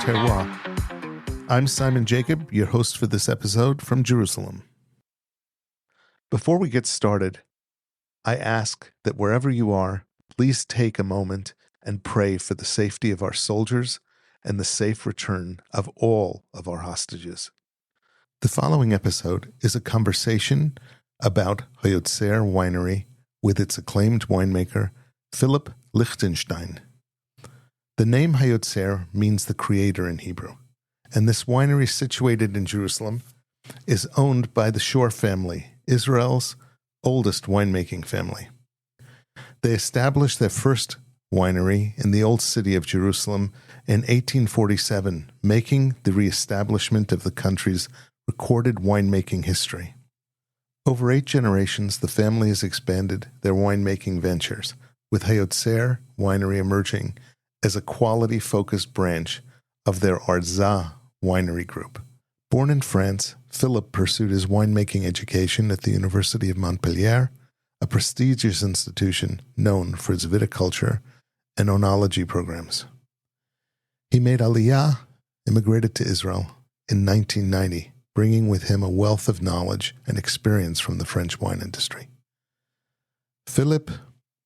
Terroir. I'm Simon Jacob, your host for this episode from Jerusalem. Before we get started, I ask that wherever you are, please take a moment and pray for the safety of our soldiers and the safe return of all of our hostages. The following episode is a conversation about Hayotzer Winery with its acclaimed winemaker, Philippe Lichtenstein. The name Hayotzer means the creator in Hebrew, and this winery situated in Jerusalem is owned by the Shore family, Israel's oldest winemaking family. They established their first winery in the old city of Jerusalem in 1847, making the reestablishment of the country's recorded winemaking history. Over 8 generations, the family has expanded their winemaking ventures, with Hayotzer Winery emerging as a quality-focused branch of their Arza winery group. Born in France, Philippe pursued his winemaking education at the University of Montpellier, a prestigious institution known for its viticulture and oenology programs. He made Aliyah, immigrated to Israel in 1990, bringing with him a wealth of knowledge and experience from the French wine industry. Philippe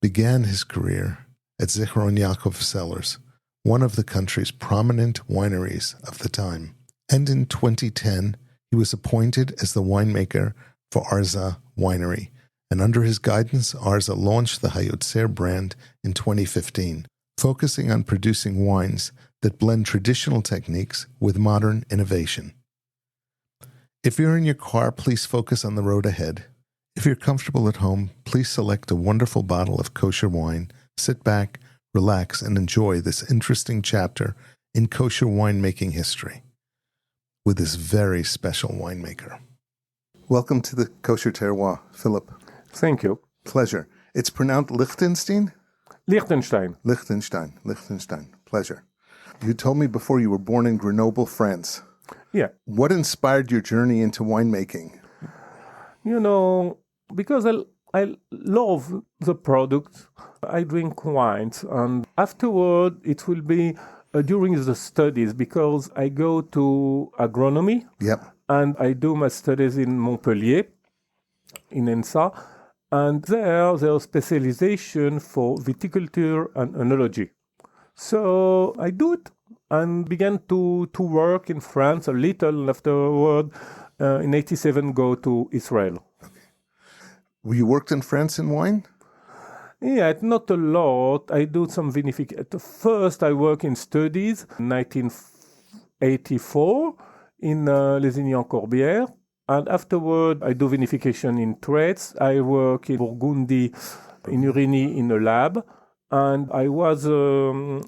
began his career at Zichron Yaakov Cellars, one of the country's prominent wineries of the time. And in 2010, he was appointed as the winemaker for Arza Winery, and under his guidance, Arza launched the Hayotzer brand in 2015, focusing on producing wines that blend traditional techniques with modern innovation. If you're in your car, please focus on the road ahead. If you're comfortable at home, please select a wonderful bottle of kosher wine, sit back, relax, and enjoy this interesting chapter in kosher winemaking history with this very special winemaker. Welcome to the Kosher Terroir, Philippe. Thank you. Pleasure. It's pronounced Lichtenstein? Lichtenstein. Lichtenstein. Pleasure. You told me before you were born in Grenoble, France. Yeah. What inspired your journey into winemaking? You know, because I love the product, I drink wines, and afterward it will be during the studies, because I go to agronomy. Yep. And I do my studies in Montpellier, in ENSA, and there's specialization for viticulture and oenology. So I do it and began to work in France a little, and afterward, in 87, go to Israel. Okay. You worked in France in wine? Yeah, not a lot. I do some vinification. First, I work in studies, 1984, in Les Vignes Corbières. And afterward, I do vinification in traits. I work in Burgundy, in Urigny, in a lab. And I was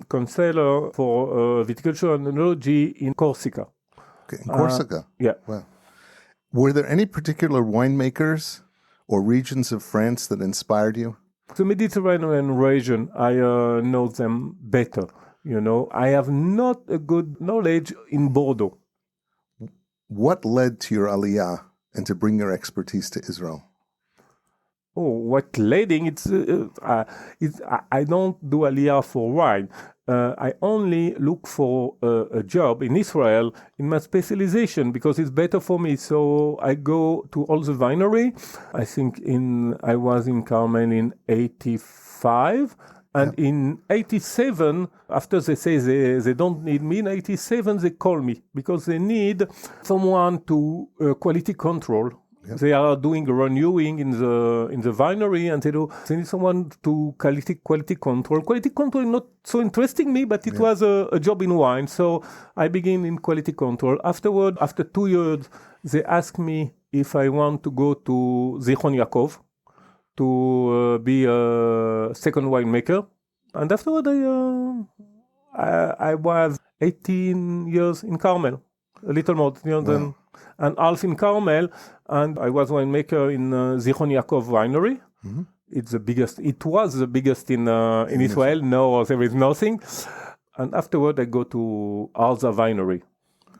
counselor for viticulture and oenology in Corsica. Okay, in Corsica? Yeah. Wow. Were there any particular winemakers or regions of France that inspired you? The Mediterranean region, I know them better. You know, I have not a good knowledge in Bordeaux. What led to your aliyah and to bring your expertise to Israel? Oh, what leading? I don't do aliyah for wine. I only look for a job in Israel in my specialization because it's better for me. So I go to all the winery. I think I was in Carmel in 85. And in 87, after they say they don't need me, in 87 they call me because they need someone to quality control. Yep. They are doing renewing in the winery, and they need someone to quality control. Quality control is not so interesting me, but it was a job in wine. So I begin in quality control. Afterward, after 2 years, they ask me if I want to go to Zichron Yaakov to be a second winemaker. And afterward, I was 18 years in Carmel, a little more than and half in Carmel, and I was winemaker in Zichron Yaakov Winery. Mm-hmm. It was the biggest in Israel. No, there is nothing. And afterward, I go to Arza Winery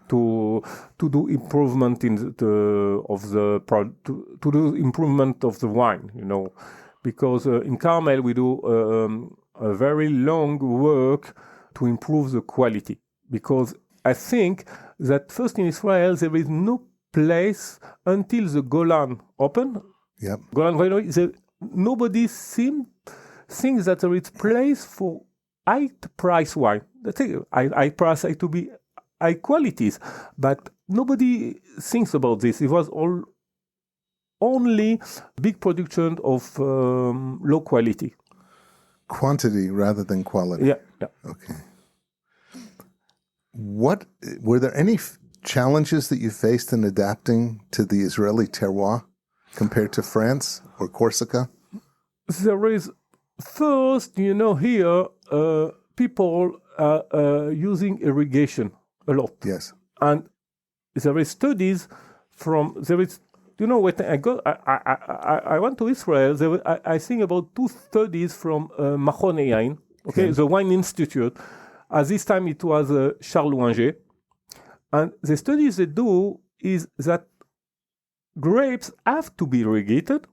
to do improvement to do improvement of the wine. You know, because in Carmel we do a very long work to improve the quality. Because I think that first in Israel there is no place until the Golan opened. Yep. Golan Winery, nobody thinks that there is place for high price wine. That's it. High price to be high qualities, but nobody thinks about this. It was only big production of low quality. Quantity rather than quality. Yeah. Okay. Were there any challenges that you faced in adapting to the Israeli terroir compared to France or Corsica? There is first, here people are using irrigation a lot. Yes. And there is studies when I went to Israel, I think about 2 studies from Machon Yain, the Wine Institute. At this time, it was Charles Louanger. And the studies they do is that grapes have to be irrigated.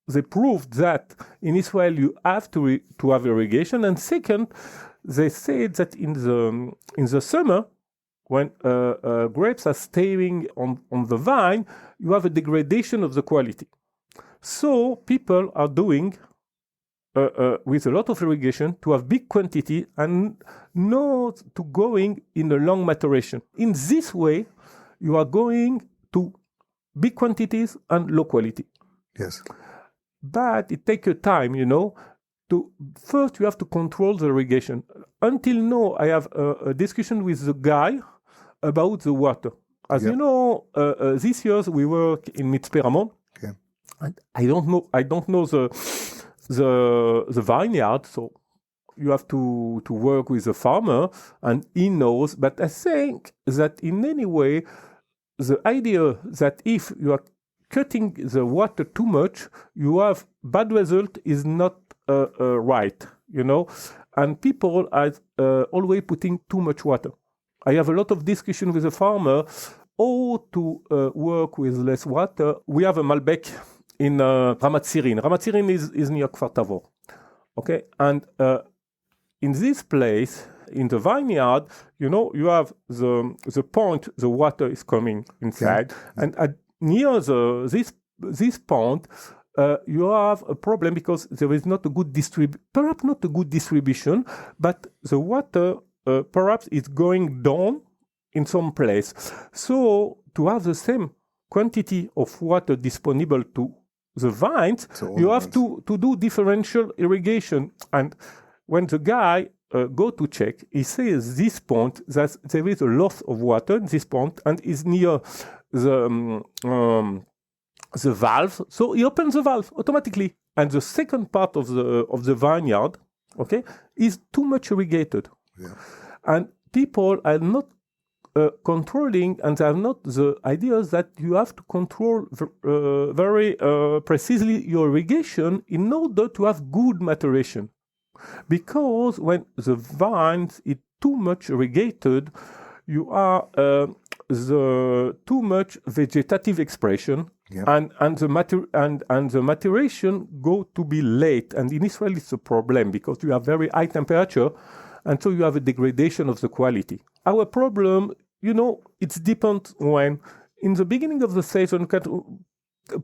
They proved that in Israel you have to have irrigation. And second, they said that in the summer, when grapes are staying on the vine, you have a degradation of the quality. So people are doing with a lot of irrigation to have big quantity and not to going in a long maturation. In this way, you are going to big quantities and low quality. Yes. But it takes a time, first you have to control the irrigation. Until now, I have a discussion with the guy about the water. As you know, this year we work in Mitzperamon. Okay. And I don't know the vineyard, so you have to work with the farmer, and he knows. But I think that in any way, the idea that if you are cutting the water too much, you have bad result is not right, and people are always putting too much water. I have a lot of discussion with the farmer how to work with less water. We have a Malbec in Ramat Sirin. Ramat Sirin is near Kfar Tavor. Okay, and in this place, in the vineyard, you have the point the water is coming inside, and near this pond, you have a problem because there is not a good perhaps not a good distribution, but the water perhaps is going down in some place. So to have the same quantity of water disponible to the vines, you have to do differential irrigation. And when the guy go to check, he says this pond that there is a loss of water in this pond and is near the valve, so he opens the valve automatically. And the second part of the vineyard, is too much irrigated. Yeah. And people are not controlling, and they have not the ideas that you have to control very precisely your irrigation in order to have good maturation. Because when the vines is too much irrigated, you are the too much vegetative expression, and the maturation go to be late. And in Israel, it's a problem because you have very high temperature, and so you have a degradation of the quality. Our problem, it's depends when in the beginning of the season you can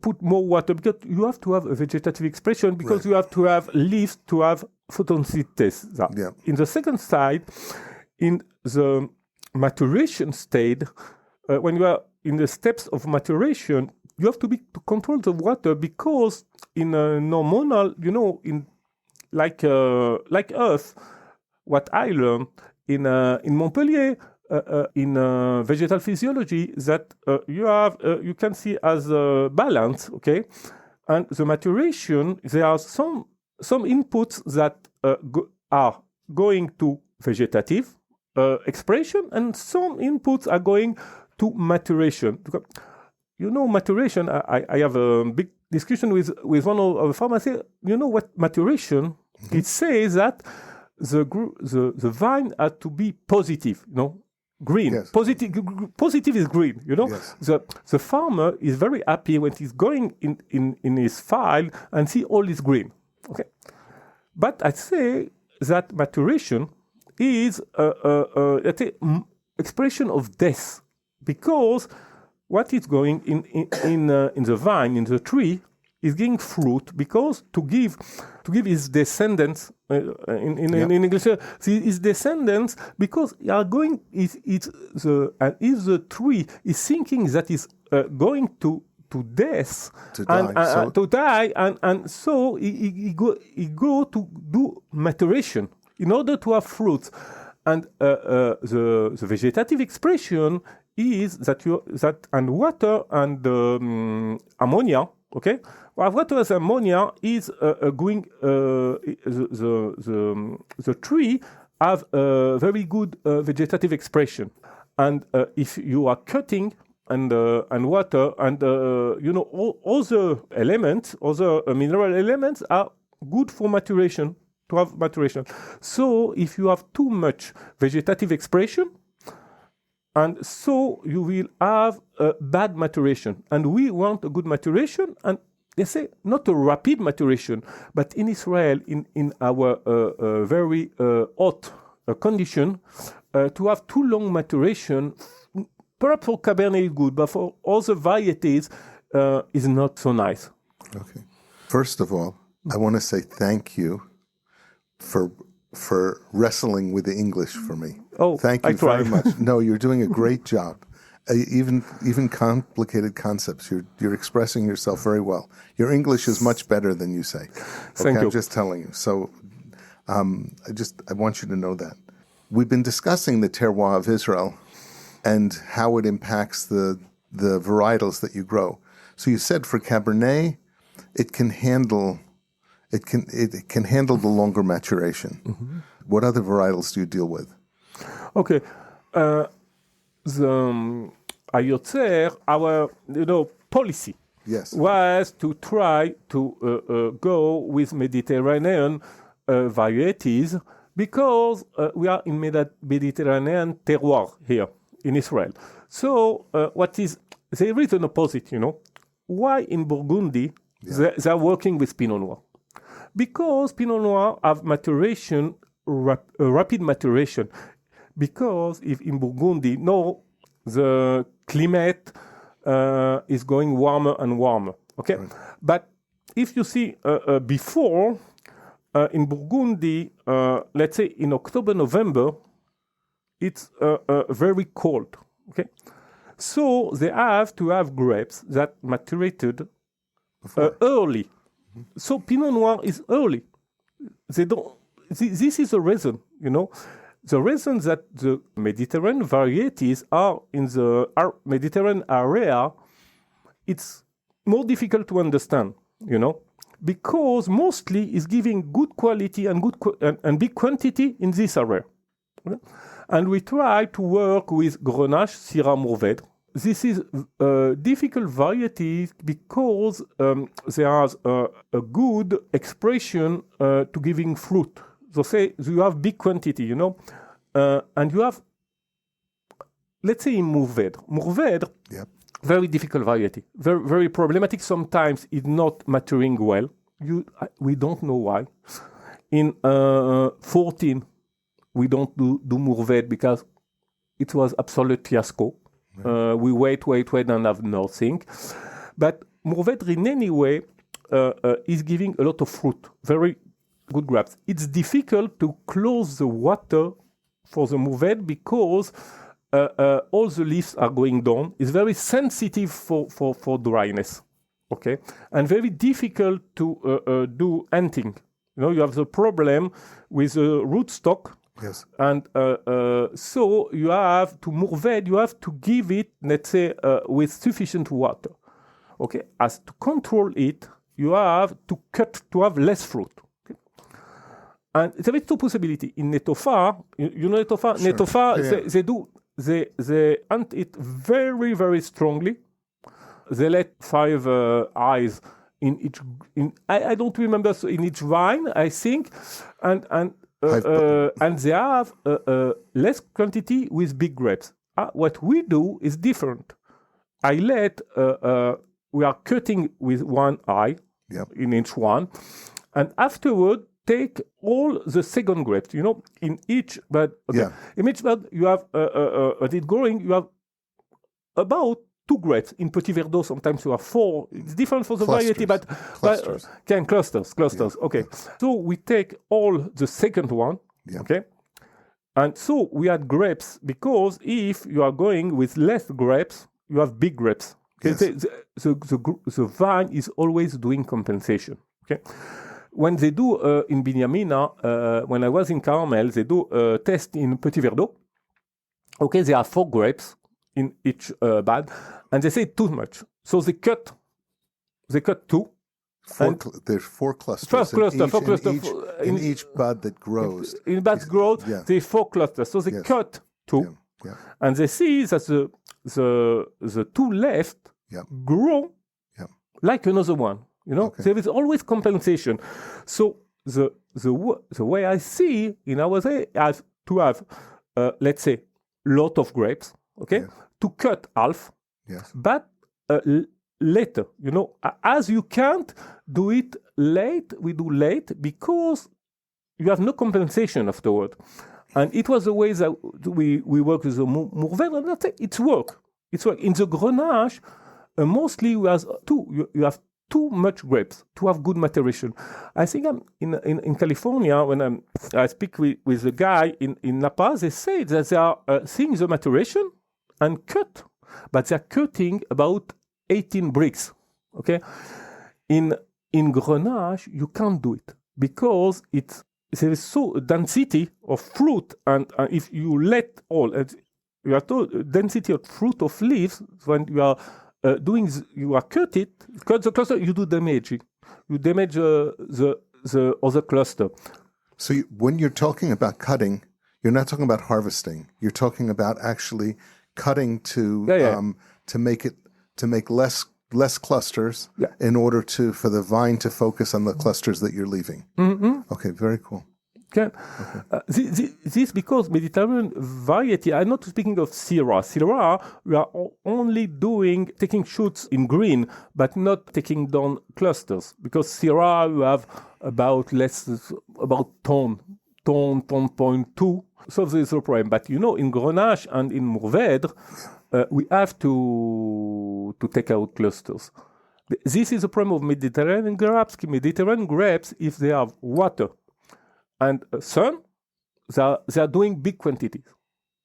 put more water because you have to have a vegetative expression because you have to have leaves to have photosynthesis. Yeah. In the second side, in the maturation stage, when you are in the steps of maturation, you have to control the water because in a hormonal, in like Earth, what I learned in Montpellier, in vegetal physiology, that you can see as a balance, and the maturation, there are some inputs that are going to vegetative expression, and some inputs are going to maturation. Maturation, I have a big discussion with one of the farmers. What maturation? Mm-hmm. It says that the vine had to be positive, green. Yes. Positive is green, Yes. The farmer is very happy when he's going in his file and see all is green. Okay. But I say that maturation is expression of death, because what is going in the vine, in the tree, is giving fruit, because to give his descendants in English, his descendants, because they are going if the tree is thinking that is going to death to die, and so he go to do maturation in order to have fruits, and the vegetative expression is that and water and ammonia. Okay, well, water as ammonia is going. The tree have a very good vegetative expression, and if you are cutting and water and all other elements, other mineral elements are good for maturation, to have maturation. So if you have too much vegetative expression, and so you will have a bad maturation. And we want a good maturation, and they say not a rapid maturation, but in Israel, in our very hot condition, to have too long maturation, perhaps for Cabernet is good, but for other varieties is not so nice. Okay. First of all, I want to say thank you for wrestling with the English for me. Oh, thank you very much. No, you're doing a great job. Even complicated concepts, you're expressing yourself very well. Your English is much better than you say. Thank you. I'm just telling you. So I want you to know that. We've been discussing the terroir of Israel and how it impacts the varietals that you grow. So you said for Cabernet, it can handle the longer maturation. Mm-hmm. What other varietals do you deal with? Okay, the Hayotzer, our policy was to try to go with Mediterranean varieties, because we are in Mediterranean terroir here in Israel. So there is an opposite, Why in Burgundy they are working with Pinot Noir? Because Pinot Noir have maturation, rapid maturation. Because if in Burgundy, the climate is going warmer and warmer. Okay, right. But if you see before in Burgundy, let's say in October, November, it's very cold. Okay, so they have to have grapes that maturated early. Mm-hmm. So Pinot Noir is early. They don't. This is the reason, The reason that the Mediterranean varieties are in the Mediterranean area, it's more difficult to understand, because mostly it's giving good quality and and big quantity in this area. Okay? And we try to work with Grenache, Syrah, Mourvèdre. This is difficult varieties because there is a good expression to giving fruit. So say you have big quantity, and you have, let's say in Mourvèdre, very difficult variety, very, very problematic. Sometimes it's not maturing well. We don't know why. In 14, we don't do Mourvèdre because it was absolute fiasco. Right. We wait and have nothing. But Mourvèdre in any way is giving a lot of fruit, very good grapes. It's difficult to close the water for the Mourvèdre because all the leaves are going down. It's very sensitive for dryness, okay, and very difficult to do hunting. You have the problem with the rootstock. Yes. And so you have to Mourvèdre, you have to give it, let's say, with sufficient water. Okay, as to control it, you have to cut to have less fruit. Okay? And there is two possibilities. In Netofar, Netofar, sure. Netofar, they hunt it very, very strongly. They let 5 eyes in each. I don't remember, so in each vine, I think, and they have less quantity with big grapes. What we do is different. We are cutting with 1 eye in each one, and afterward take all the second grapes. In each bud, in each bud you have it growing. You have about 2 grapes. In Petit Verdot, sometimes you have 4. It's different for the variety, but clusters. Yeah. Okay, so we take all the second one. Yeah. Okay, and so we had grapes because if you are going with less grapes, you have big grapes. Okay, yes. The vine is always doing compensation. Okay. When they do in Bignamina, when I was in Carmel, they do a test in Petit Verdot. Okay, there are 4 grapes in each bud, and they say too much. So they cut 2. There's 4 clusters. Four clusters in each bud that grows. In buds grow, there are 4 clusters. So they cut 2, and they see that the 2 left grow like another one. There is always compensation. So the way I see in our way is to have, let's say, lot of grapes, to cut half, but later, as you can't do it late, we do late because you have no compensation afterward. And it was the way that we work with the Mourvèdre, and that's it. It's work. In the Grenache, mostly you have too much grapes to have good maturation. I think I'm in California, when I speak with the guy in Napa, they say that they are seeing the maturation and cut, but they're cutting about 18 bricks. Okay, in Grenache you can't do it because there is so density of fruit, and if you let all, you have density of fruit of leaves when you are you are cut the cluster, you do damage. You damage the other cluster. So when you're talking about cutting, you're not talking about harvesting. You're talking about actually cutting to make less clusters in order for the vine to focus on the clusters that you're leaving. Mm-hmm. Okay, very cool. Okay. This because Mediterranean variety, I'm not speaking of Syrah. Syrah, we are only taking shoots in green, but not taking down clusters. Because Syrah, you have about 1.2. So there's no problem. But in Grenache and in Mourvèdre, we have to take out clusters. This is a problem of Mediterranean grapes. Mediterranean grapes, if they have water and sun, they are doing big quantities.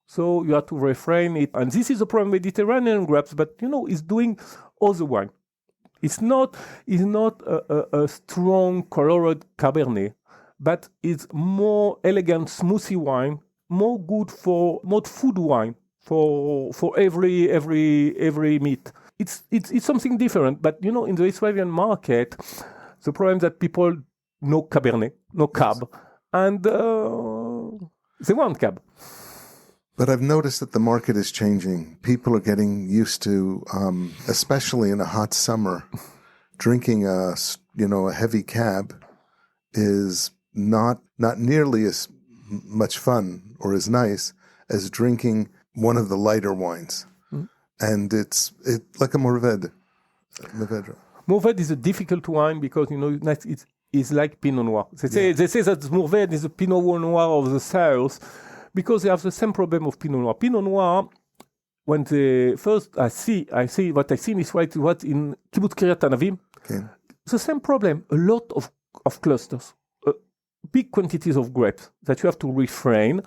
So you have to refrain it. And this is a problem with Mediterranean grapes, but it's doing other wine. It's not a strong colored Cabernet, but it's more elegant, smoothie wine, more good for more food wine for every meat. It's something different. But in the Israeli market, the problem is that people know Cabernet, no Cab. And they want Cab. But I've noticed that the market is changing. People are getting used to, especially in a hot summer, drinking a heavy Cab is not nearly as much fun or as nice as drinking one of the lighter wines. Mm-hmm. And it's like a Mourvèdre. Mourvèdre is a difficult wine because it's like Pinot Noir. They say that Mourvèdre is the Pinot Noir of the south because they have the same problem of Pinot Noir. Pinot Noir, when I see what I see in Israel, what in Kibbutz Kiryat Anavim, the same problem. A lot of clusters, big quantities of grapes that you have to refrain,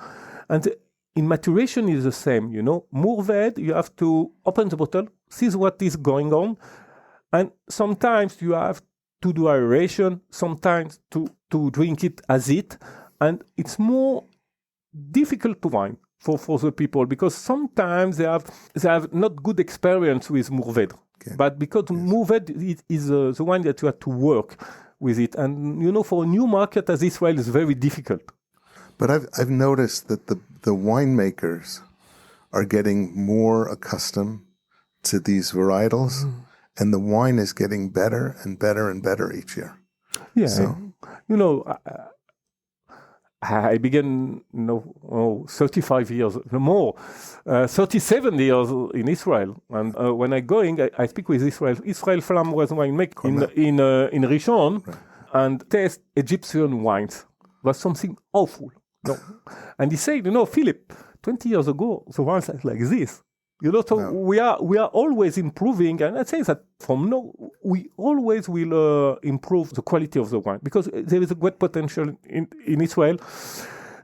and in maturation is the same. Mourvèdre, you have to open the bottle, see what is going on, and sometimes you have to do aeration, sometimes to drink it as it, and it's more difficult to wine for the people because sometimes they have not good experience with Mourvèdre. Okay. But because Mourvèdre is the wine that you have to work with it, and for a new market as Israel is very difficult. But I've noticed that the winemakers are getting more accustomed to these varietals. Mm. And the wine is getting better and better and better each year. Yeah. So. I began, 35 years, more, 37 years in Israel. And when I speak with Israel Flamm was winemaker in Rishon. Right. and taste Egyptian wines. It was something awful. No. And he said, Philip, 20 years ago, the wines are like this. So we are always improving, and I say that from now, we always will improve the quality of the wine, because there is a great potential in Israel.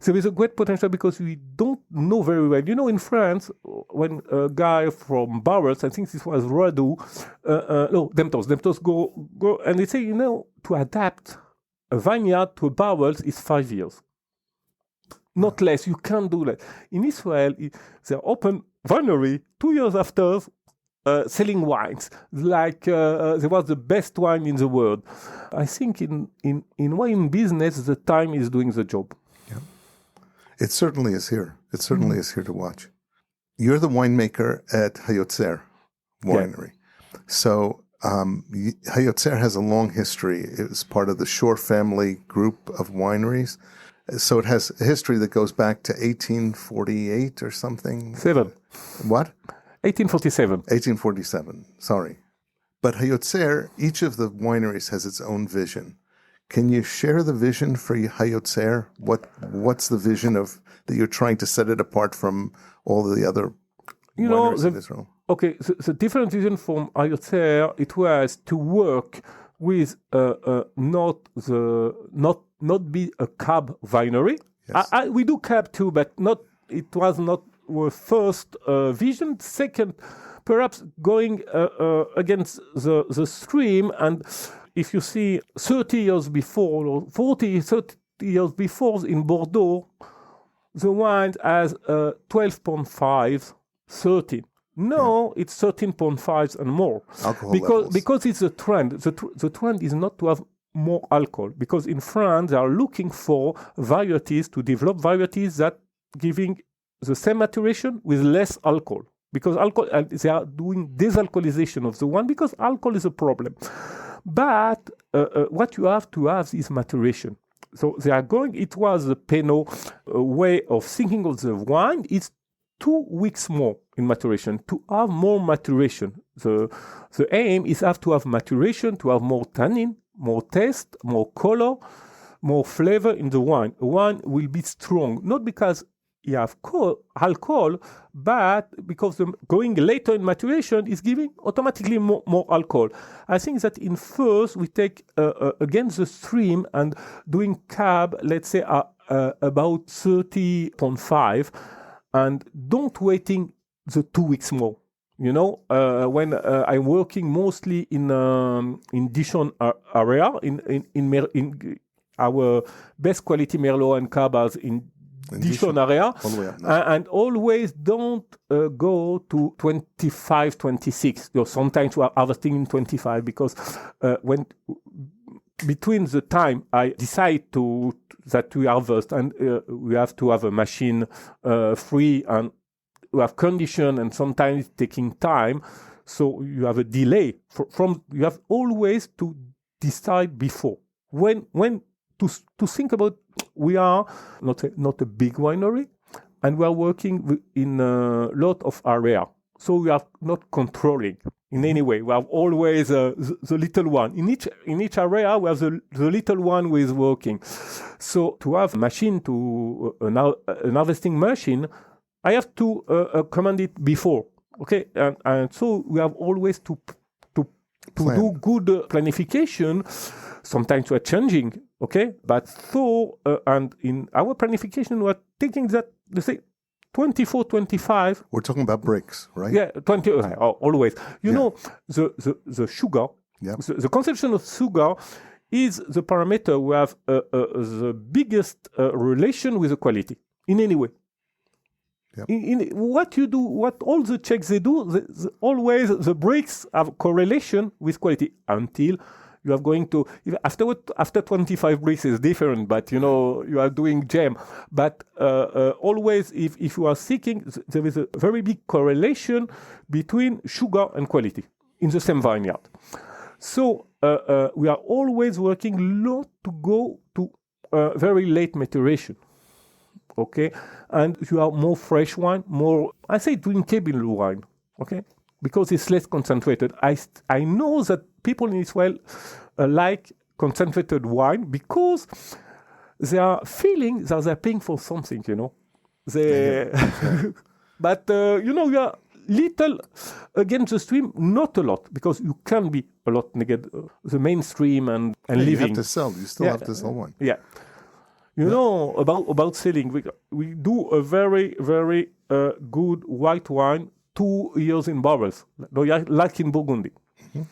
There is a great potential because we don't know very well. In France, when a guy from Barrels, I think this was Radu, Demtos go, and they say, to adapt a vineyard to a barrels is 5 years. Not less. You can't do that. In Israel, they open winery 2 years after selling wines. Like they was the best wine in the world. I think in wine business, the time is doing the job. Yeah. It certainly is here. It certainly is here to watch. You're the winemaker at Hayotzer Winery. Yeah. So Hayotzer has a long history. It was part of the Shore family group of wineries. So it has a history that goes back to 1848 or something. What? 1847. 1847, sorry. But Hayotzer, each of the wineries has its own vision. Can you share the vision for Hayotzer? What's the vision that you're trying to set it apart from all the other wineries in Israel? Okay, the different vision from Hayotzer, it was to work with not be a cab winery. Yes. We do cab too, but it was not our first vision. Second, perhaps going against the stream. And if you see 30 years before, or 30 years before in Bordeaux, the wine has 12.5, 13. No, yeah. It's 13.5 and more. Alcohol because it's a trend. The trend is not to have more alcohol, because in France they are looking for varieties, to develop varieties that giving the same maturation with less alcohol. Because alcohol, they are doing desalcoholization of the wine, because alcohol is a problem. But what you have to have is maturation. So they are going. It was the Pinot way of thinking of the wine. It's 2 weeks more in maturation, to have more maturation. The aim is to have maturation, to have more tannin, more taste, more color, more flavor in the wine. A wine will be strong, not because you have alcohol, but because the going later in maturation is giving automatically more alcohol. I think that in first we take against the stream and doing cab, let's say about 30.5, and don't waiting the 2 weeks more. When I'm working mostly in Dijon area, in our best quality Merlot and Cabas in Dijon area, and always don't go to 25, 26. Sometimes we are harvesting in 25, because when between the time I decide that we harvest and we have to have a machine free, and we have condition, and sometimes it's taking time, so you have a delay. You have always to decide before when to think about. We are not a big winery, and we are working in a lot of area, so we are not controlling in any way. We have always the little one in each area. We have the little one who is working. So to have a machine, an harvesting machine, I have to command it before. Okay, and so we have always to do good planification. Sometimes we are changing. Okay, but and in our planification, we're thinking that, let's say, 24, 25. We're talking about bricks, right? Yeah, 20, always. You know, the sugar, the consumption of sugar is the parameter we have the biggest relation with the quality in any way. Yep. In what you do, what all the checks they do, always the bricks have correlation with quality until you are going to, after 25 bricks is different, but you are doing jam. But always, if you are seeking, there is a very big correlation between sugar and quality in the same vineyard. So we are always working not to go to very late maturation. Okay, and you have more fresh wine, more, I say, drinkable wine. Okay, because it's less concentrated. I know that people in Israel like concentrated wine because they are feeling that they're paying for something, They, but, we are little against the stream, not a lot, because you can be a lot against the mainstream and living. You have to sell. You still have to sell wine. Yeah. About selling, we do a very, very good white wine, 2 years in barrels, like in Burgundy. Mm-hmm.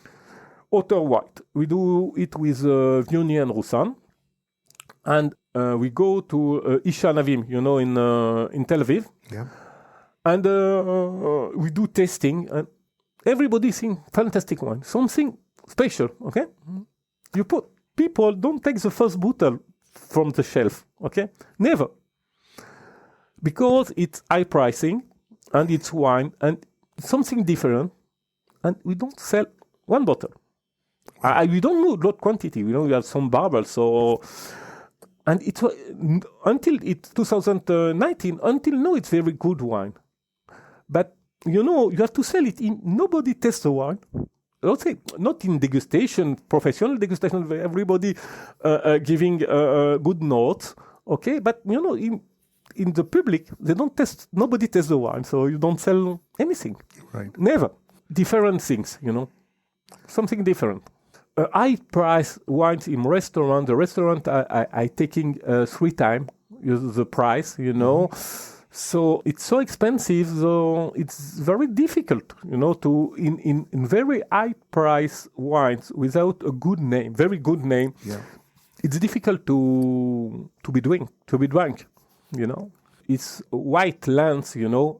Otter white. We do it with Viognier and Roussanne. And we go to Isha Navim, in Tel Aviv. Yeah. And we do tasting. And everybody thinks fantastic wine. Something special, okay? Mm-hmm. People don't take the first bottle from the shelf, okay? Never. Because it's high pricing, and it's wine, and something different, and we don't sell one bottle. We don't know lot quantity. We have some barrels, so... And it's until 2019, until now, it's very good wine. But, you have to sell it in... Nobody tastes the wine. Let's say, not in degustation, professional degustation, where everybody giving good notes, okay? But, in the public, they don't test, nobody tests the wine, so you don't sell anything. Right. Never. Different things, something different. High-price wines in restaurant, the restaurant I taking 3 times the price, Mm-hmm. So it's so expensive, so it's very difficult, to in very high price wines without a good name, very good name. Yeah. It's difficult to be drunk, It's white lands,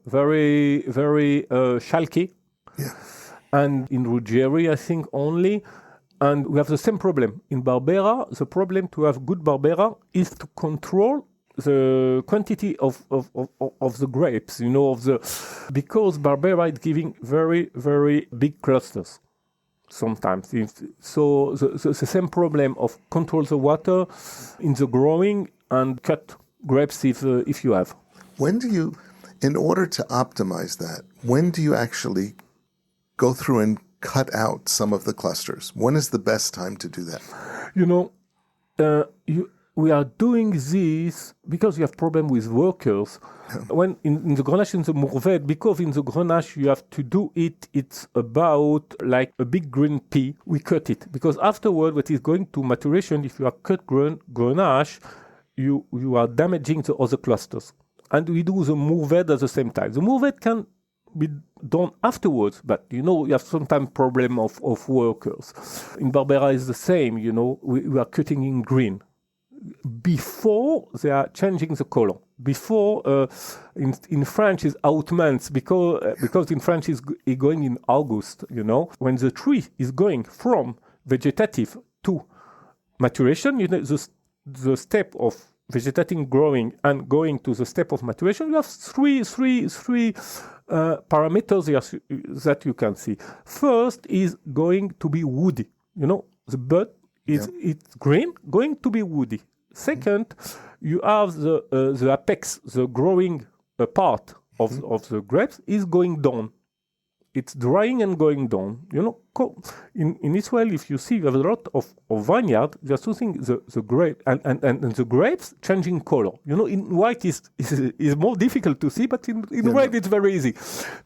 very very chalky. Yeah. And in Ruggieri, I think only. And we have the same problem in Barbera. The problem to have good Barbera is to control the quantity of the grapes, because Barbera is giving very, very big clusters sometimes. So the same problem of control the water in the growing and cut grapes if you have. When do you, in order to optimize that, when do you actually go through and cut out some of the clusters? When is the best time to do that? We are doing this because you have problem with workers. When in the Grenache, in the Mourvèdre, because in the Grenache you have to do it, it's about like a big green pea. We cut it because afterward, what is going to maturation, if you are cut Grenache, you are damaging the other clusters. And we do the Mourvèdre at the same time. The Mourvèdre can be done afterwards, but you have sometimes problem of workers. In Barbera is the same, we are cutting in green. Before they are changing the color. Before in French is outments because in French is going in August. When the tree is going from vegetative to maturation, the step of vegetating, growing, and going to the step of maturation. You have three parameters that you can see. First is going to be woody. The bud. It's green, going to be woody. Second, you have the apex, the growing part of the grapes is going down. It's drying and going down. In Israel, if you see, you have a lot of vineyard. They are using the grape and the grapes changing color. In white is more difficult to see, but in red it's very easy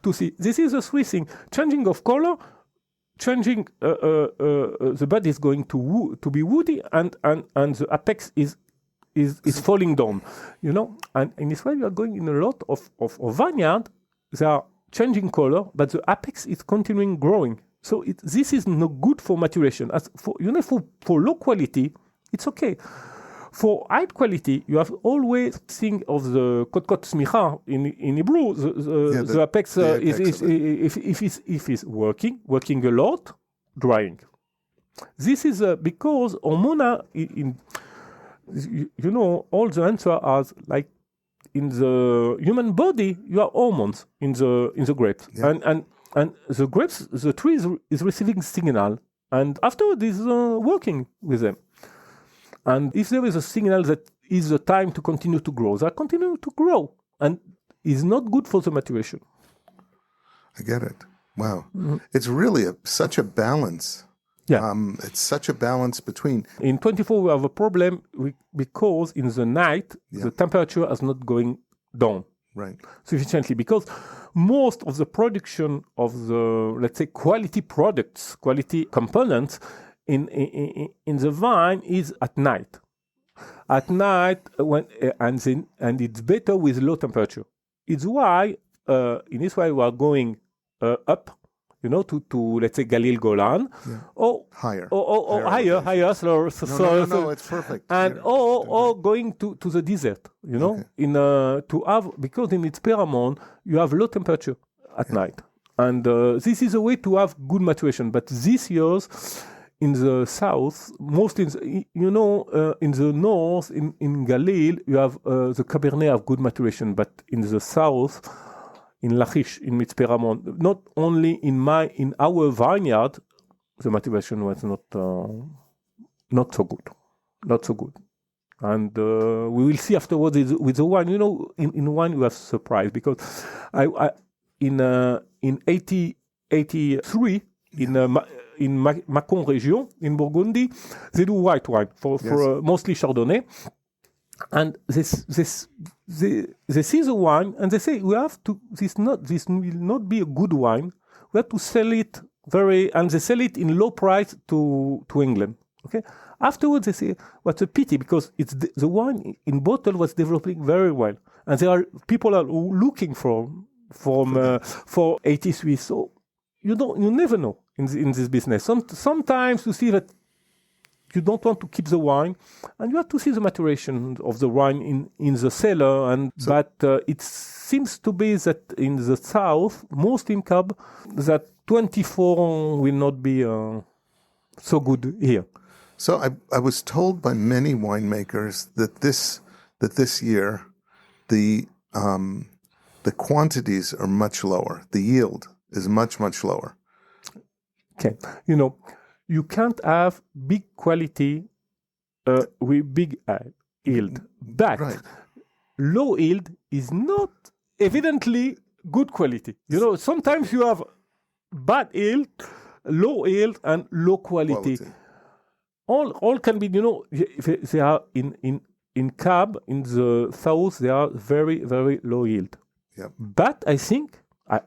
to see. This is a Swiss thing. Changing of color. Changing the bud is going to be woody and the apex is falling down, And in Israel, you are going in a lot of vineyard. They are changing color, but the apex is continuing growing. So this is not good for maturation. As for low quality, it's okay. For high quality, you have always think of the kot smicha in Hebrew. The apex if it's working a lot, drying. This is because hormona all the answer are like in the human body. You have hormones in the grapes, and the grapes, the tree is receiving signal, and afterward is working with them. And if there is a signal that is the time to continue to grow, they continue to grow, and is not good for the maturation. I get it. Wow. Mm-hmm. It's really such a balance Yeah. It's such a balance between. In 24, we have a problem because in the night, the temperature is not going down sufficiently, because most of the production of the, let's say, quality products, quality components in the vine is at night. At night, and it's better with low temperature. It's why in Israel we are going up, to let's say Galil Golan, or higher, higher. No, it's perfect. And or going to the desert, to have, because in its Paramount you have low temperature at night, and this is a way to have good maturation. But these years in the south, mostly in the north, in Galil, you have the Cabernet have good maturation, but in the south, in Lachish, in Mitzperamon, not only in our vineyard, the maturation was not so good. And we will see afterwards with the wine. In wine you have surprise, because in 83 in Macon region in Burgundy, they do white wine for mostly Chardonnay, and they see the wine and they say, we have to, this will not be a good wine. We have to sell it and they sell it in low price to England. Okay. Afterwards they say, what a pity, because it's the wine in bottle was developing very well, and there are people are looking for 83. So you never know in this business. Sometimes you see that you don't want to keep the wine, and you have to see the maturation of the wine in the cellar. But it seems to be that in the south, most in Cab, that 24 will not be so good here. So I was told by many winemakers that this year the quantities are much lower. The yield is much lower. Okay, you can't have big quality with big yield. But low yield is not evidently good quality. Sometimes you have bad yield, low yield, and low quality. All can be, they are in Cab, in the south, they are very, very low yield. Yep. But I think,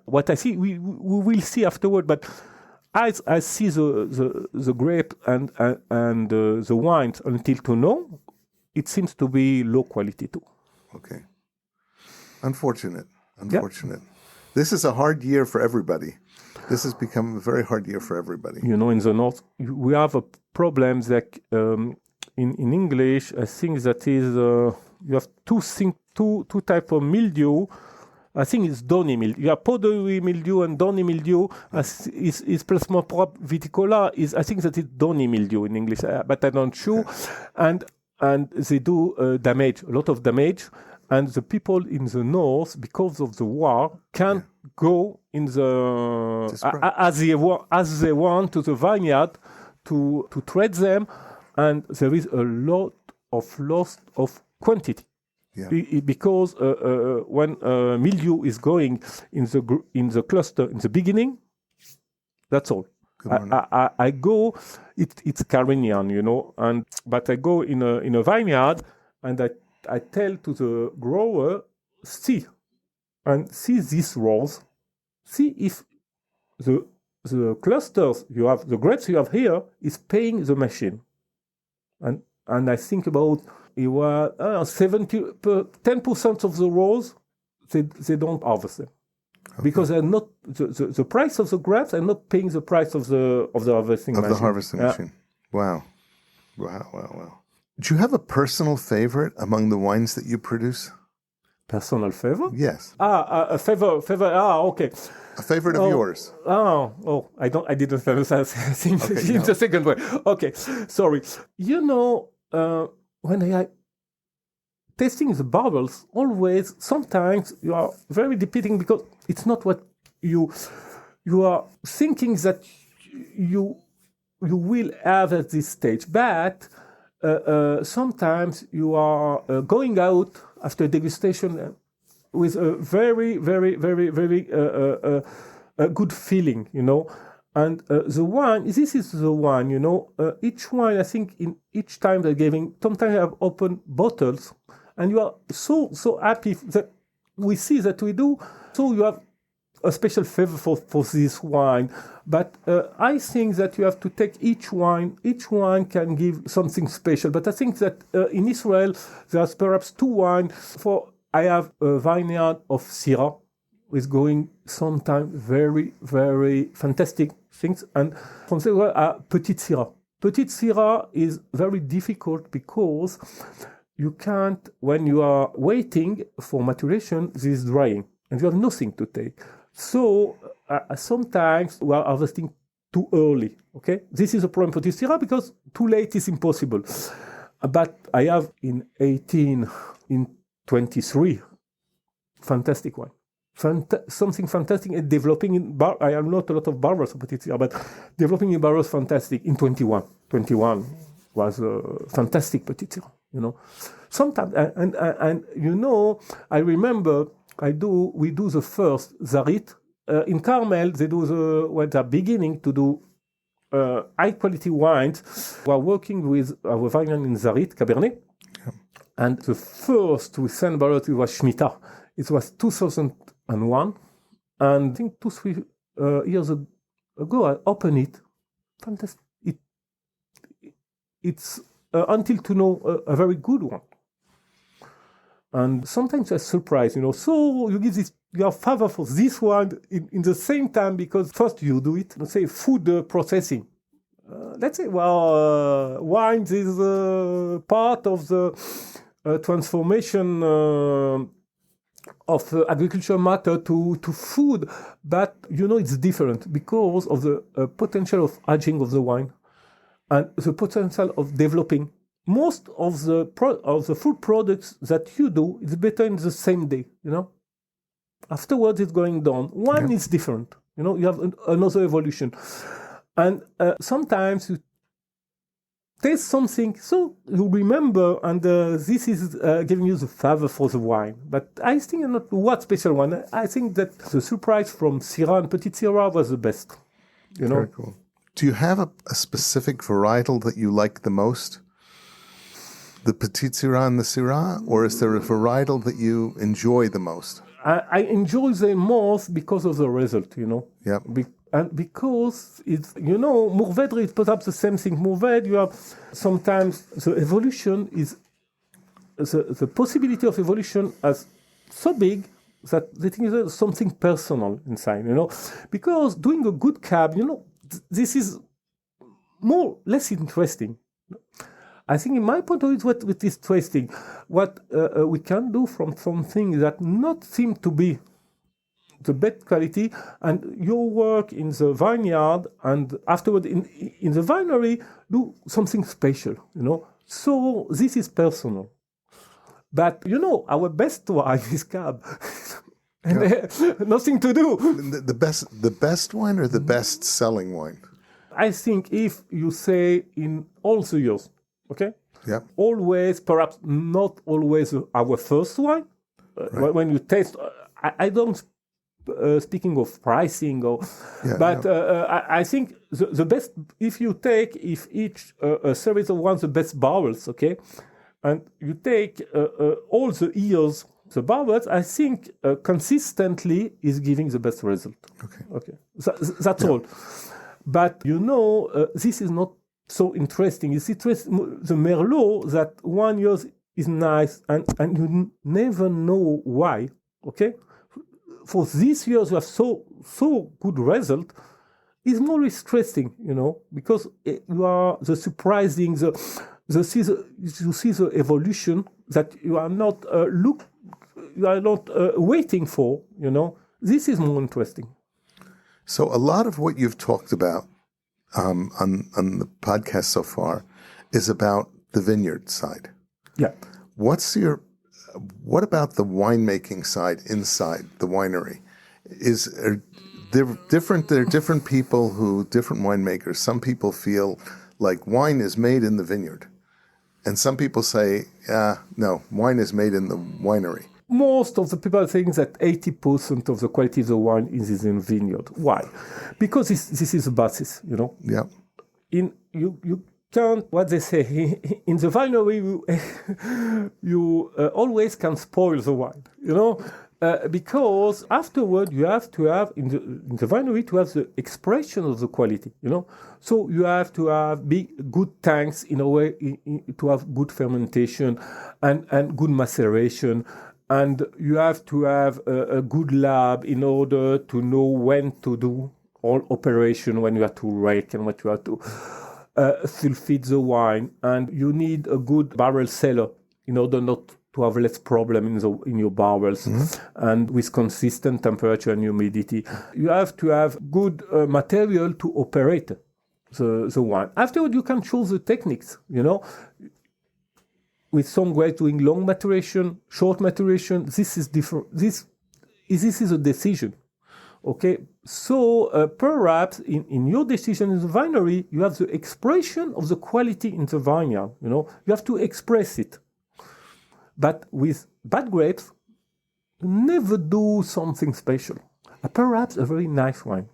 what I see, we will see afterward, but I see the grape and the wines until now, it seems to be low quality too. Okay. Unfortunate. Yep. This is a hard year for everybody. This has become a very hard year for everybody. In the north, we have a problem that in English, I think that is you have two type of mildew. I think it's downy mildew. You have powdery mildew and downy mildew. Is plasmopropre viticola. I think that it's downy mildew in English, but I'm not sure. And they do damage, a lot of damage. And the people in the north, because of the war, can't go in the as they want to the vineyard to trade them, and there is a lot of loss of quantity. Yeah. Because when mildew is going in the cluster in the beginning, that's all. I go, it's Carignan, but I go in a vineyard, and I tell to the grower, see these rows, see if the clusters you have, the grapes you have here, is paying the machine, and I think about it was 10% of the rows they don't harvest them, because they're not the price of the grapes are not paying the price of the harvesting machine. The harvesting machine. Wow. Do you have a personal favorite among the wines that you produce? Personal favorite? Yes. A favorite. Okay. A favorite of yours? I didn't understand. The second way. Okay, sorry. When I tasting the bubbles, always sometimes you are very depleting, because it's not what you are thinking that you will have at this stage, but. Sometimes you are going out after degustation with a very, very, very, very good feeling, And the wine, this is the wine, each wine, I think in each time they're giving, sometimes I have open bottles, and you are so happy that we see that we do. So you have a special favor for this wine. But I think that you have to take each wine can give something special. But I think that in Israel, there's perhaps two wines. I have a vineyard of Syrah, with going sometimes very, very fantastic things. And from there, Petite Syrah. Petite Syrah is very difficult because you can't, when you are waiting for maturation, this is drying, and you have nothing to take. So sometimes we are harvesting too early, okay? This is a problem for Petite Syrah because too late is impossible. But I have in 23, fantastic wine. Something fantastic and developing in I am not a lot of barrels of Petite Syrah, but developing in barrels fantastic in 21. 21 was a fantastic Petite Syrah, Sometimes, and I remember we do the first Zarit. In Carmel, they do when they're beginning to do high quality wines. We are working with our vineyard in Zarit, Cabernet. Yeah. And the first we sent barrels, it was Shemitah. It was 2001. And I think 2-3 years ago, I opened it. Fantastic. It's until to know a very good one. And sometimes I'm surprised, So you give your favor for this one in the same time because first you do it. Let's say food processing. Let's say, wines is part of the transformation of agriculture matter to food, but it's different because of the potential of aging of the wine and the potential of developing. Most of the food products that you do is better in the same day, Afterwards, it's going down. Wine is different, You have another evolution, and sometimes you taste something, so you remember, and this is giving you the favor for the wine. But I think not what special one. I think that the surprise from Syrah and Petite Syrah was the best, Very cool. Do you have a specific varietal that you like the most? The Petite Syrah and the Syrah, or is there a varietal that you enjoy the most? I enjoy them most because of the result, Yeah. And because it's, Mourvèdre is perhaps the same thing. Mourvèdre, you have sometimes the evolution is, the possibility of evolution is so big that the thing is something personal inside, Because doing a good cab, this is less interesting. I think in my point of view, what is interesting, what we can do from something that not seem to be the best quality, and your work in the vineyard and afterward in the winery do something special, So this is personal. But our best wine is cab. And nothing to do. The best wine or the best selling wine? I think if you say in all the years, okay? Yeah. Always, perhaps not always our first wine. Right. When you taste, I don't speaking of pricing, I think the best, if each series of wines, the best barrels, okay? And you take all the years, the barrels, I think consistently is giving the best result. Okay. That's all. But this is not so interesting. It's interesting, the Merlot, that 1 year is nice, and you never know why, okay? For these years, you have so good result, is more interesting, because you are the surprising, you see the evolution that you are not waiting for, This is more interesting. So a lot of what you've talked about on the podcast so far is about the vineyard side. Yeah. What about the winemaking side inside the winery? There are different people different winemakers. Some people feel like wine is made in the vineyard. And some people say, no, wine is made in the winery. most of the people think that 80% of the quality of the wine is in vineyard. Why? Because this is a basis, Yeah. You can't, what they say, in the winery, you always can spoil the wine, because afterward you have to have, in the winery, to have the expression of the quality, So you have to have good tanks in a way to have good fermentation and good maceration. And you have to have a good lab in order to know when to do all operation, when you have to rake and what you have to sulfate the wine. And you need a good barrel cellar in order not to have less problem in your barrels, and with consistent temperature and humidity. You have to have good material to operate the wine. Afterward, you can choose the techniques, With some grapes doing long maturation, short maturation, this is different. This is a decision, okay? So perhaps in your decision in the winery, you have the expression of the quality in the vineyard, You have to express it. But with bad grapes, you never do something special. Perhaps a very nice wine,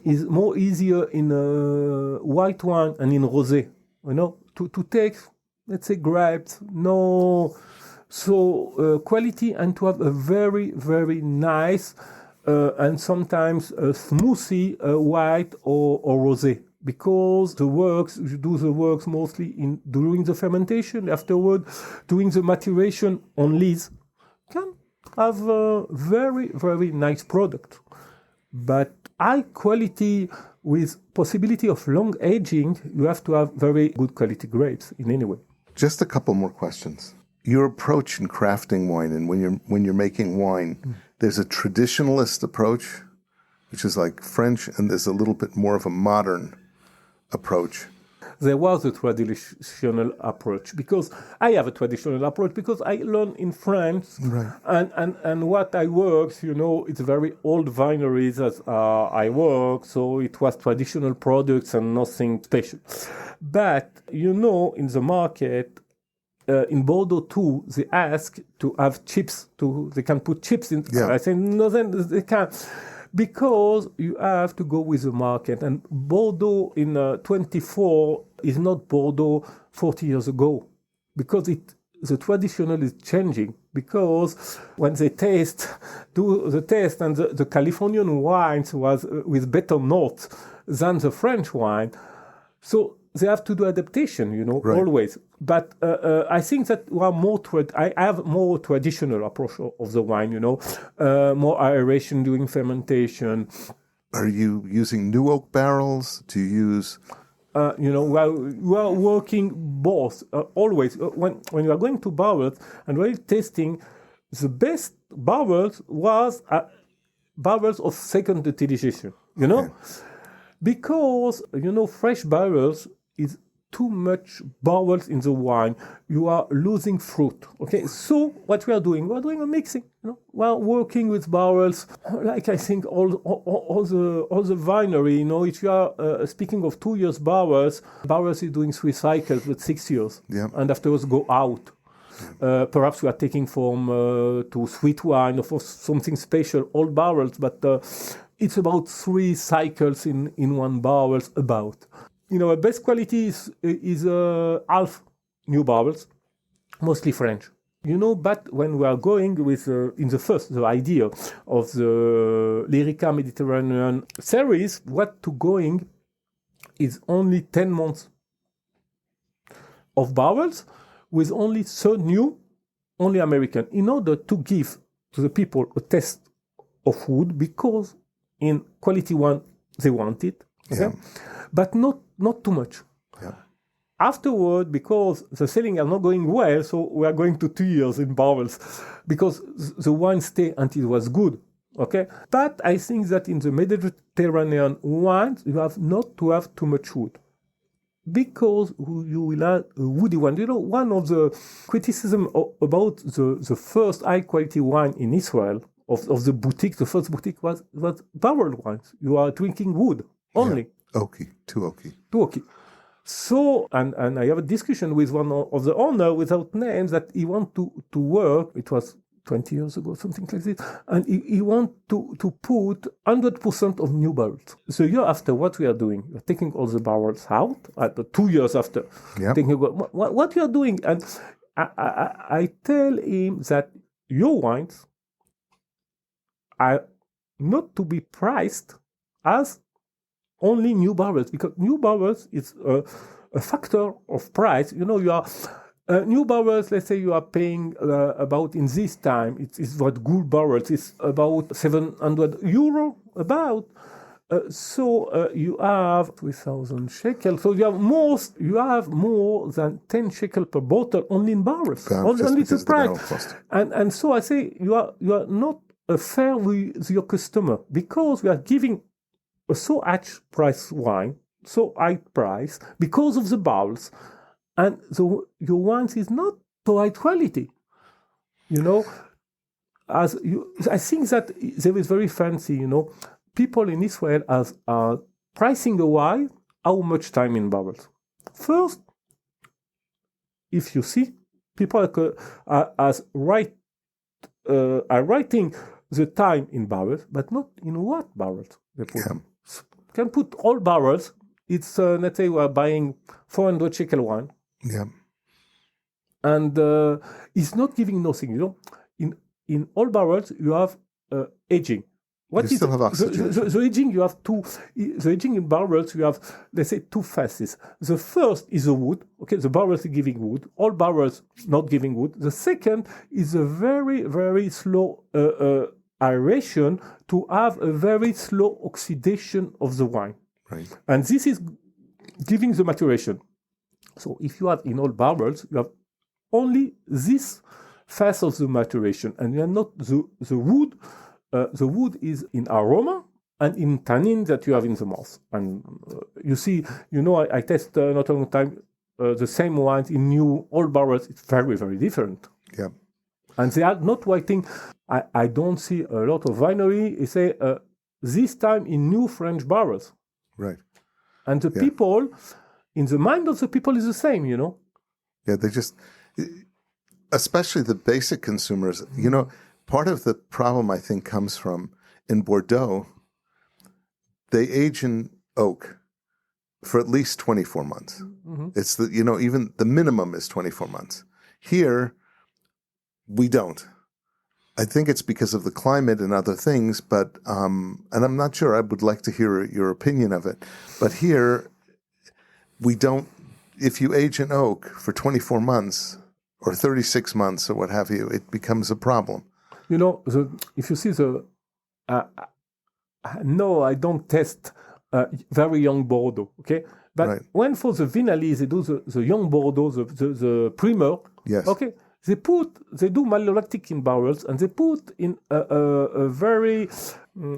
is more easier in a white wine and in rosé, to take, let's say, grapes. No, so quality and to have a very, very nice and sometimes a smoothie white or rosé. Because you do the works mostly during the fermentation. Afterward, doing the maturation on lees, can have a very, very nice product. But high quality with possibility of long aging, you have to have very good quality grapes in any way. Just a couple more questions. Your approach in crafting wine and when you're making wine, there's a traditionalist approach, which is like French, and there's a little bit more of a modern approach. There was a traditional approach because I have a traditional approach because I learned in France, right. and what I work, it's very old wineries as I work, so it was traditional products and nothing special. But in the market, in Bordeaux too, they ask to have chips. They can put chips in. Yeah. I say no, then they can't. Because you have to go with the market. And Bordeaux in 24 is not Bordeaux 40 years ago. Because the traditional is changing. Because when they do the taste, and the Californian wines was with better notes than the French wine. So they have to do adaptation, right. Always. But I think that we are I have more traditional approach of the wine, more aeration during fermentation. Are you using new oak barrels? Do you use? We are working both always. When you are going to barrels and really tasting, the best barrels was barrels of second utilization, Okay. Because, fresh barrels is too much barrels in the wine. You are losing fruit, okay? So what we are doing a mixing, We are working with barrels, like I think all the winery, if you are speaking of 2 years barrels is doing 3 cycles with 6 years. Yeah. And afterwards go out. Perhaps we are taking from to sweet wine or for something special, old barrels, but it's about 3 cycles in one barrel about. Best quality is half new barrels, mostly French. But when we are going with, in the idea of the Lyrica Mediterranean series, what to going is only 10 months of barrels with only so new, only American, in order to give to the people a taste of wood, because in quality one, they want it, okay? Yeah. But not too much. Yeah. Afterward, because the selling are not going well, so we are going to 2 years in barrels, because the wine stay until it was good, okay? But I think that in the Mediterranean wines, you have not to have too much wood, because you will have a woody wine. One of the criticism about the first high-quality wine in Israel, of the boutique, the first boutique was barrel wines. You are drinking wood only. Yeah. Oaky, too oaky. Too oaky. So, and I have a discussion with one of the owner without names that he want to work. It was 20 years ago, something like this. And he wants to put 100% of new barrels. The year after, what we are doing, we're taking all the barrels out, 2 years after. Yep. Thinking, what you are doing? And I tell him that your wines are not to be priced as only new barrels, because new barrels is a factor of price. You are new barrels. Let's say you are paying about in this time. It's what good barrels is about 700 euro about. So you have 3,000 shekels. So you have more than 10 shekels per bottle only in barrels. Only the price. And so I say you are not fair with your customer, because we are giving a so high price wine, so high price because of the barrels, and so your wines is not so high quality. I think that there is very fancy. People in Israel are pricing a wine how much time in barrels. First, if you see, people are writing the time in barrels, but not in what barrels they put. Yeah. Can put all barrels. It's let's say we are buying 400 shekel wine. Yeah. And it's not giving nothing. In all barrels you have aging. What you still have oxygen. The aging you have two. The aging in barrels you have, let's say, two phases. The first is the wood. Okay, the barrels are giving wood. All barrels not giving wood. The second is a very, very slow aeration to have a very slow oxidation of the wine. Right. And this is giving the maturation. So if you have in all barrels, you have only this phase of the maturation, and you are not the wood. The wood is in aroma and in tannin that you have in the mouth. And you see, I test not a long time the same wines in new old barrels. It's very, very different. Yeah. And they are not waiting. I don't see a lot of winery. They say this time in new French barrels. Right. And the people, in the mind of the people, is the same. Yeah, they just, especially the basic consumers. Part of the problem, I think, comes from in Bordeaux, they age in oak for at least 24 months. Mm-hmm. It's even the minimum is 24 months. Here, we don't. I think it's because of the climate and other things, but and I'm not sure. I would like to hear your opinion of it. But here, we don't. If you age an oak for 24 months or 36 months or what have you, it becomes a problem. If you see no, I don't test very young Bordeaux, okay? But when for the Vinali, they do the young Bordeaux, the primer, yes. Okay, they do malolactic in barrels, and they put in a very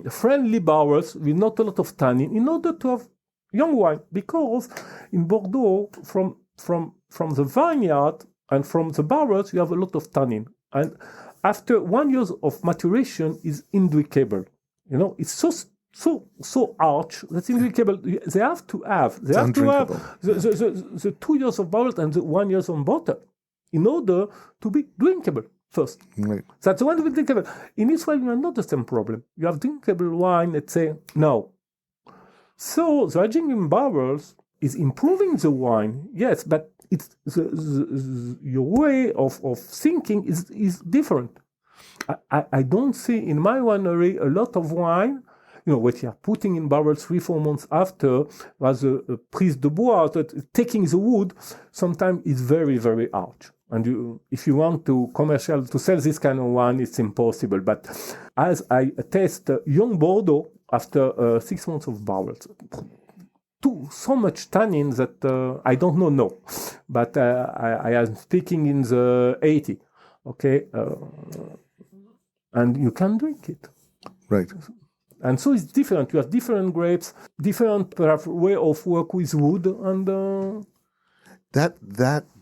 friendly barrels with not a lot of tannin in order to have young wine, because in Bordeaux, from the vineyard and from the barrels, you have a lot of tannin. And after 1 year of maturation is indrinkable. It's so arch that's indrinkable. They have to have the 2 years of barrel and the 1 year on bottle in order to be drinkable first. Right. That's the one to be drinkable. In Israel, you have not the same problem. You have drinkable wine, let's say, now. So the aging in barrels is improving the wine, yes, but it's your way of thinking is different. I don't see in my winery a lot of wine, what you are putting in barrels 3-4 months after, was a prise de bois, that taking the wood, sometimes is very, very hard. And if you want to sell this kind of wine, it's impossible. But as I test young Bordeaux after 6 months of barrels, so much tannin that I don't know, no. But I am speaking in the 80, okay? And you can drink it. Right. And so it's different. You have different grapes, different perhaps way of work with wood, and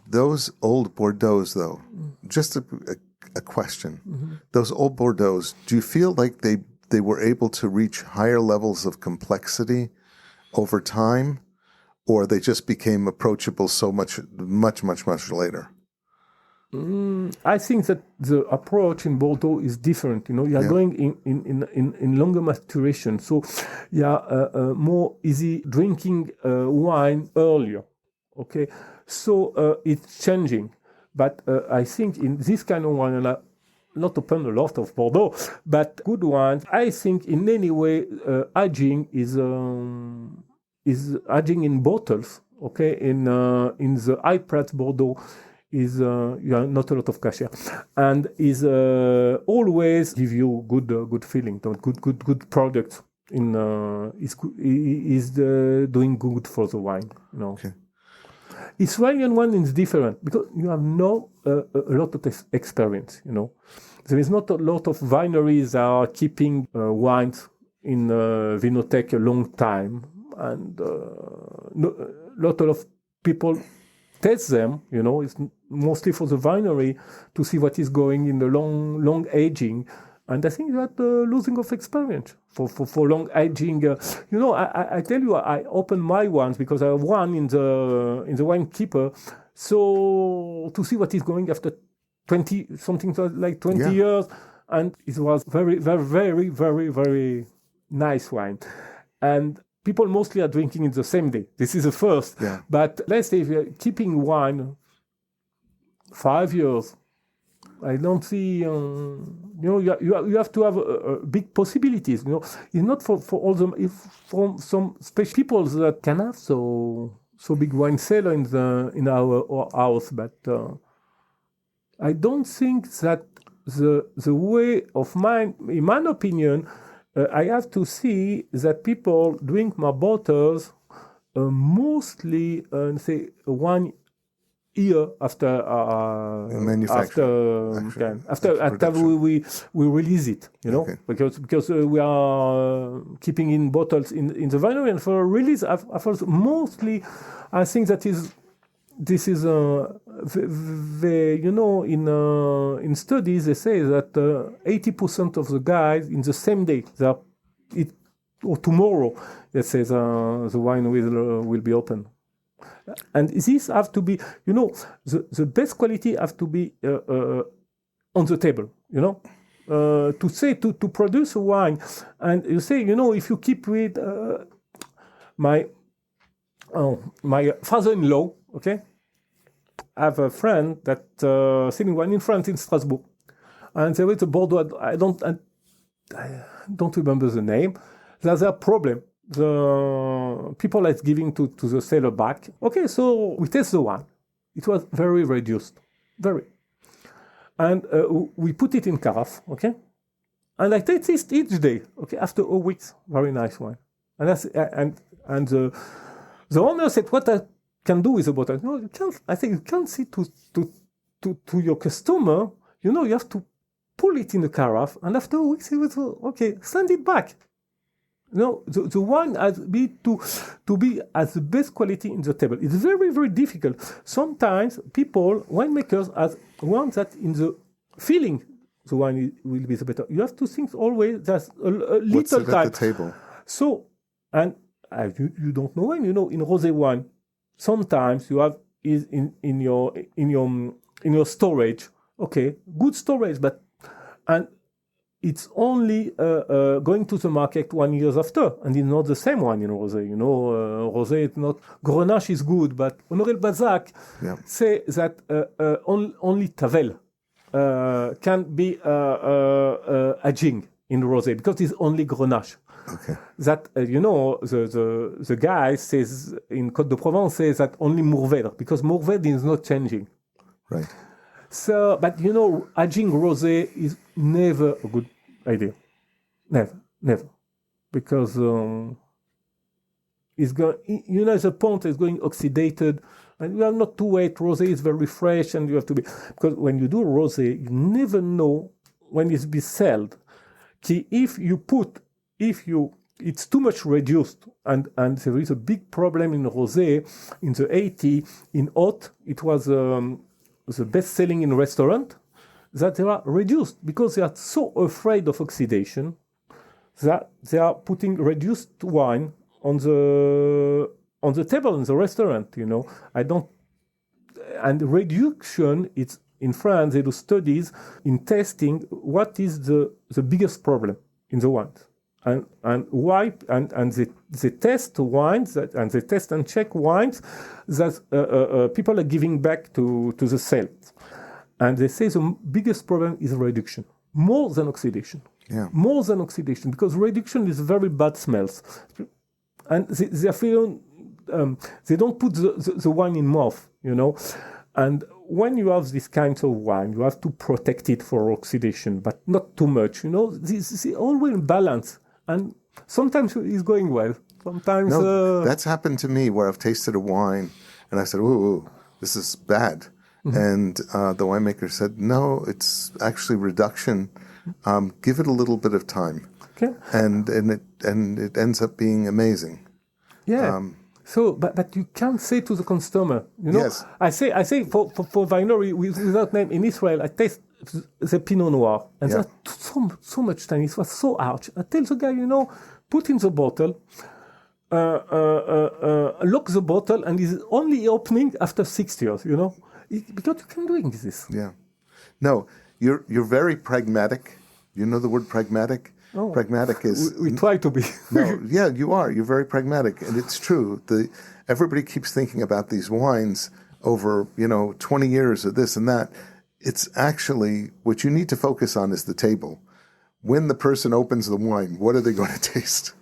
those old Bordeaux, though, just a question. Mm-hmm. Those old Bordeaux, do you feel like they were able to reach higher levels of complexity over time, or they just became approachable so much later? I think that the approach in Bordeaux is different. You are going in longer maturation, so you are more easy drinking wine earlier. Okay, so it's changing, but I think in this kind of wine, and I not open a lot of Bordeaux, but good wines. I think in any way aging is aging in bottles. Okay, in the high price Bordeaux. Is you are not a lot of cashier, and is always give you good feeling, good product. Is doing good for the wine. Okay. Israelian wine is different because you have a lot of experience. There is not a lot of wineries that are keeping wines in vinothèque a long time, and lot of people test them, it's mostly for the winery to see what is going in the long aging. And I think that losing of experience for long aging. I tell you, I open my ones because I have one in the wine keeper. So to see what is going after 20, something like 20 years. And it was very, very, very, very, very nice wine. And people mostly are drinking it the same day. This is the first. Yeah. But let's say if you're keeping wine 5 years, I don't see, you have to have big possibilities. It's not for all them. If from some special people that can have so big wine cellar in our house, but I don't think that the way of mine, in my opinion, I have to see that people drink my bottles mostly, say, 1 year after we release it, Okay. because we are keeping in bottles in the winery, and for release, mostly, I think that this is in studies they say that 80% of the guys in the same day or tomorrow they say the wine will be open. And this have to be, the best quality have to be on the table, to say, to produce a wine. And you say, if you keep with my father-in-law, okay, I have a friend that selling wine in France, in Strasbourg. And there was a Bordeaux, I don't remember the name. There's a problem. The people are giving to the seller back. Okay, so we test the wine. It was very reduced, very. And we put it in carafe, okay? And I taste it each day, okay? After a week, very nice wine. And the owner said, what I can do with the bottle? No, you can't. I think you can't see to your customer. You have to pull it in the carafe, and after a week, he was okay. Send it back. The wine has to be as the best quality in the table. It's very, very difficult. Sometimes winemakers want that in the feeling the wine will be the better. You have to think always there's a little What's it time. at the table? So, and you don't know when, in rosé wine, sometimes you have is in your storage. Okay, good storage, and it's only going to the market 1 year after, and it's not the same one in rosé. Rosé is not. Grenache is good, but Honoré Balzac say that only Tavel can be aging in rosé because it's only Grenache. Okay. That the guy says in Côte de Provence says that only Mourvèdre, because Mourvèdre is not changing. Right. So, but aging rosé is never a good idea. Never, because it's going. The pont is going oxidated, and you have not to wait. Rosé is very fresh, and you have to be, because when you do rosé, you never know when it's be sold. It's too much reduced, and there is a big problem in rosé in the 80s. In Haute, it was the best selling in restaurant, that they are reduced because they are so afraid of oxidation that they are putting reduced wine on the table in the restaurant. And reduction, it's in France, they do studies in testing what is the biggest problem in the wines. And why? And they test wines and they test and check wines that people are giving back to the sales. And they say the biggest problem is reduction, more than oxidation. Yeah. More than oxidation, because reduction is very bad smells. And they don't put the wine in mouth, And when you have this kind of wine, you have to protect it for oxidation, but not too much, This is always balance. And sometimes it's going well. Sometimes... No, that's happened to me where I've tasted a wine and I said, ooh, this is bad. Mm-hmm. And the winemaker said, no, it's actually reduction. Give it a little bit of time. Okay. And it ends up being amazing. Yeah. But you can't say to the consumer, Yes. I say for winery without name in Israel, I taste the Pinot Noir, and that so much time. It was so hard. I tell the guy, put in the bottle, lock the bottle, and it's only opening after 6 years. Because you can do this. Yeah. No, you're very pragmatic. You know the word pragmatic? Oh, pragmatic is... We try to be. No, yeah, you are. You're very pragmatic. And it's true. Everybody keeps thinking about these wines over, 20 years of this and that. It's actually, what you need to focus on is the table. When the person opens the wine, what are they going to taste?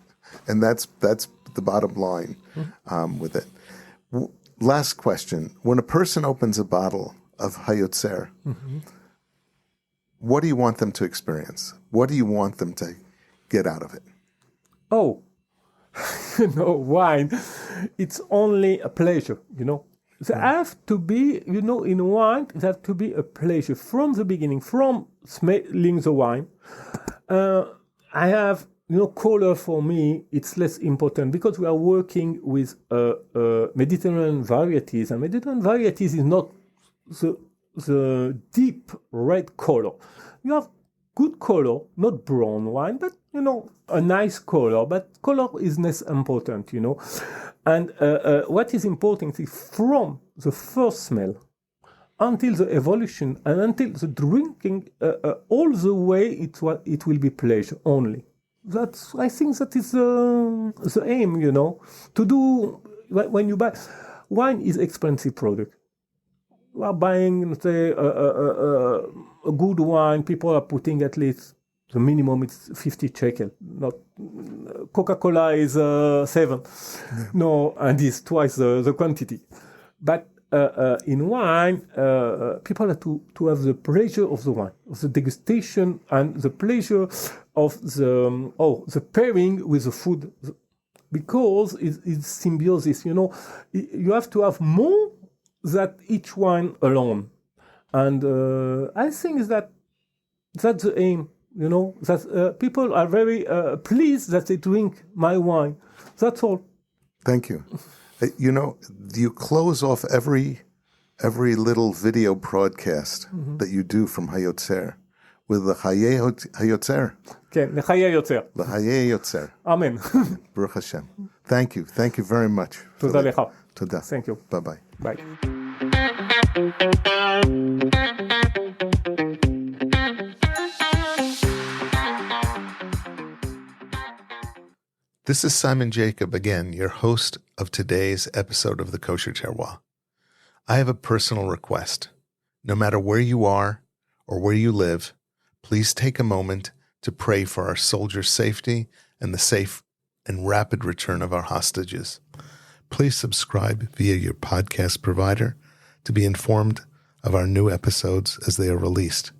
And that's the bottom line with it. Last question. When a person opens a bottle of Hayotzer, what do you want them to experience? What do you want them to get out of it? Oh, wine, it's only a pleasure, There have to be, in wine, it have to be a pleasure from the beginning, from smelling the wine. I have, color for me, it's less important because we are working with Mediterranean varieties, and Mediterranean varieties is not the deep red color. You have good color, not brown wine, but, a nice color. But color is less important, And what is important is from the first smell until the evolution and until the drinking, all the way it will be pleasure only. I think that is the aim, to do when you buy. Wine is expensive product. You are buying, say, a good wine. People are putting at least the minimum is 50 shekel. Not Coca-Cola is 7. Yeah. No, and it's twice the quantity. But in wine, people have to have the pleasure of the wine, of the degustation, and the pleasure of the pairing with the food, because it's symbiosis. You have to have more than each wine alone, and I think that's the aim. That people are very pleased that they drink my wine. That's all. Thank you. You close off every little video broadcast that you do from Hayotzer with the Hayotzer. Okay, Hayotzer. The Hayotzer. Amen. Baruch Hashem. Thank you. Thank you very much. Toda lecha. Toda. Thank you. Bye-bye. Bye. This is Simon Jacob again, your host of today's episode of the Kosher Terroir. I have a personal request. No matter where you are or where you live, please take a moment to pray for our soldiers' safety and the safe and rapid return of our hostages. Please subscribe via your podcast provider to be informed of our new episodes as they are released.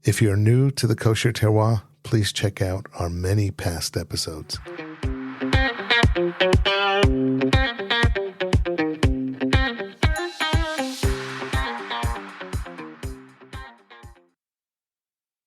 If you're new to the Kosher Terroir, please check out our many past episodes.